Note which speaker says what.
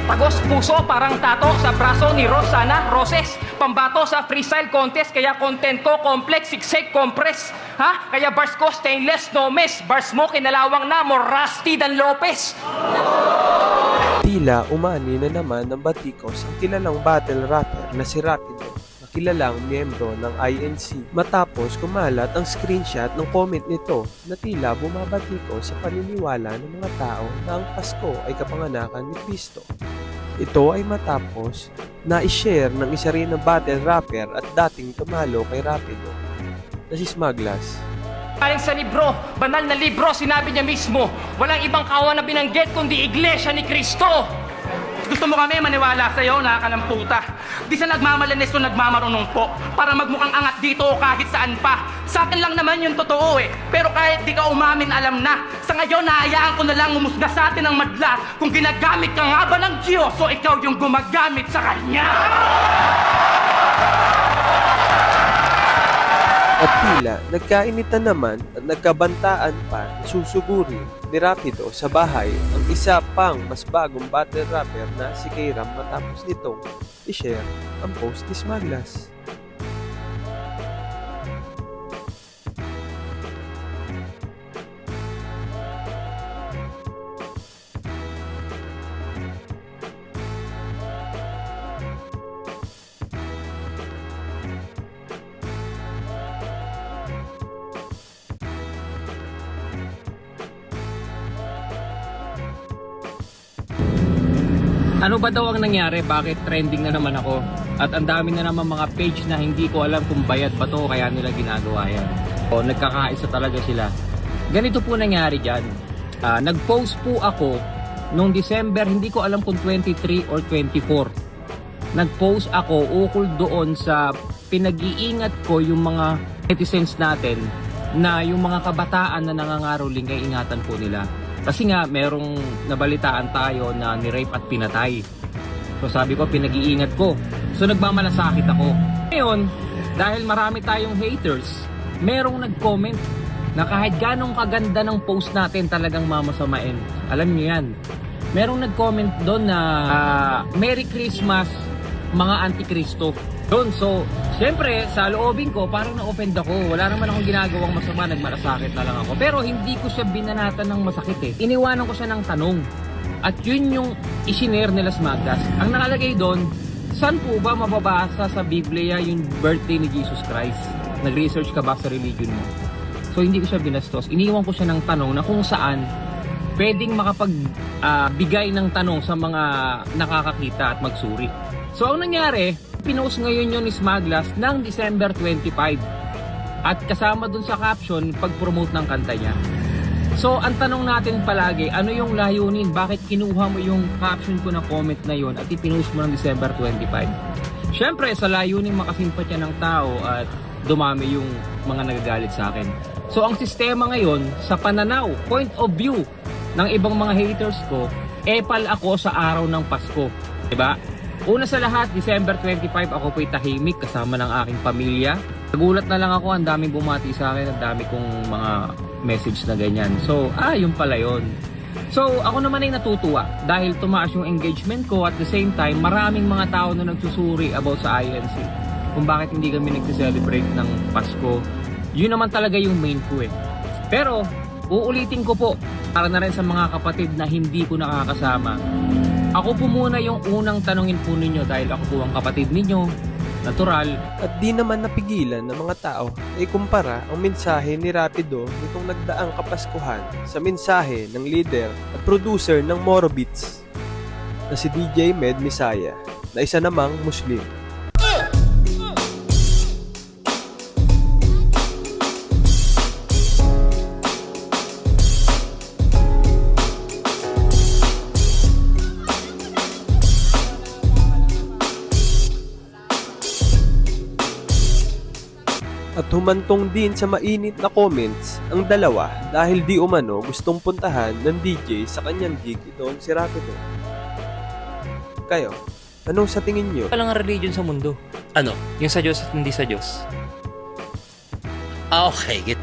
Speaker 1: Tagos puso parang tato sa braso ni Rosana Roses. Pambato sa freestyle contest, kaya content ko complex, siksik, compress. Ha? Kaya bars ko stainless, no mess. Bars mo kinalawang na, more rusty than Lopez.
Speaker 2: Tila umani na naman ng batikos ang kilalang battle rapper na si Rapido, na kilalang miyembro ng INC, matapos kumalat ang screenshot ng comment nito na tila bumabatikos sa paniniwala ng mga tao na ang Pasko ay kapanganakan ni Kristo. Ito ay matapos na i-share ng isa rin na battle rapper at dating tumalo kay Rapido na si Smaglas.
Speaker 1: Aling sa libro, banal na libro, sinabi niya mismo, walang ibang kawan na binanggit kundi Iglesia ni Kristo. Gusto mo kami maniwala sa'yo, nakakalamputa. Di sa nagmamalanes o nagmamarunong po, para magmukhang angat dito o kahit saan pa. Sa akin lang naman yung totoo eh. Pero kahit di ka umamin, alam na. Sa ngayon, naayaan ko na lang umusga sa atin ng madla. Kung ginagamit ka nga ba ng Diyos o ikaw yung gumagamit sa Kanya.
Speaker 2: At tila nagkainitan naman at nagkabantaan pa na susuguri ni Rapido sa bahay ang isa pang mas bagong battle rapper na si Kairam matapos nitong i-share ang post ni Smaglas.
Speaker 3: Ano ba daw ang nangyari? Bakit trending na naman ako? At ang dami na naman mga page na hindi ko alam kung bayad ba to kaya nila ginagawa yan. O nagkakaisa talaga sila. Ganito po nangyari dyan. Nag-post po ako noong December, hindi ko alam kung 23 or 24. Nag-post ako ukol doon sa pinag-iingat ko yung mga netizens natin na yung mga kabataan na nangangaroling ay ingatan po nila. Kasi nga, merong nabalitaan tayo na ni-rape at pinatay. So sabi ko, pinag-iingat ko. So nagmamalasakit ako. Ngayon, dahil marami tayong haters, merong nag-comment na kahit ganong kaganda ng post natin talagang mamasamain. Alam niyo yan. Merong nag-comment doon na Merry Christmas, mga Antikristo. Doon, so, siyempre, sa loobin ko, parang na-offend ako. Wala naman akong ginagawang masama, nagmalasakit na lang ako. Pero hindi ko siya binanatan ng masakit eh. Iniwanan ko siya ng tanong. At yun yung isinare nila Smaglas. Ang nakalagay doon, saan po ba mababasa sa Biblia yung birthday ni Jesus Christ? Nag-research ka ba sa religion mo? So, hindi ko siya binastos. Iniwan ko siya ng tanong na kung saan pwedeng makapagbigay ng tanong sa mga nakakakita at magsuri. So, ang nangyari, pinost ngayon yun ni Smaglas ng December 25 at kasama dun sa caption pag-promote ng kanta niya. So ang tanong natin palagi, ano yung layunin? Bakit kinuha mo yung caption ko na comment na yun at ipinost mo ng December 25? Siyempre sa layunin makasimpatya ng tao at dumami yung mga nagagalit sa akin. So ang sistema ngayon sa pananaw, point of view ng ibang mga haters ko, epal ako sa araw ng Pasko, diba? Una sa lahat, December 25 ako po'y tahimik kasama ng aking pamilya. Nagulat na lang ako, ang daming bumati sa akin, ang dami kong mga message na ganyan. So, yun pala yun. So, ako naman ay natutuwa dahil tumaas yung engagement ko at the same time, maraming mga tao na nagsusuri about sa INC. Kung bakit hindi kami nagsiselebrate ng Pasko. Yun naman talaga yung main ko eh. Pero, uulitin ko po, para na rin sa mga kapatid na hindi ko nakakasama. Ako po muna yung unang tanungin po ninyo dahil ako po ang kapatid ninyo, natural.
Speaker 2: At di naman napigilan ng mga tao ay kumpara ang mensahe ni Rapido nitong nagdaang Kapaskuhan sa mensahe ng leader at producer ng Moro Beats na si DJ Med Misaya na isa namang Muslim. At humantong din sa mainit na comments ang dalawa dahil di umano gustong puntahan ng DJ sa kanyang gig itong si Rapido. Kayo, anong sa tingin nyo?
Speaker 4: Walang religion sa mundo.
Speaker 5: Ano?
Speaker 4: Yung sa Diyos at hindi sa Diyos.
Speaker 5: Okay.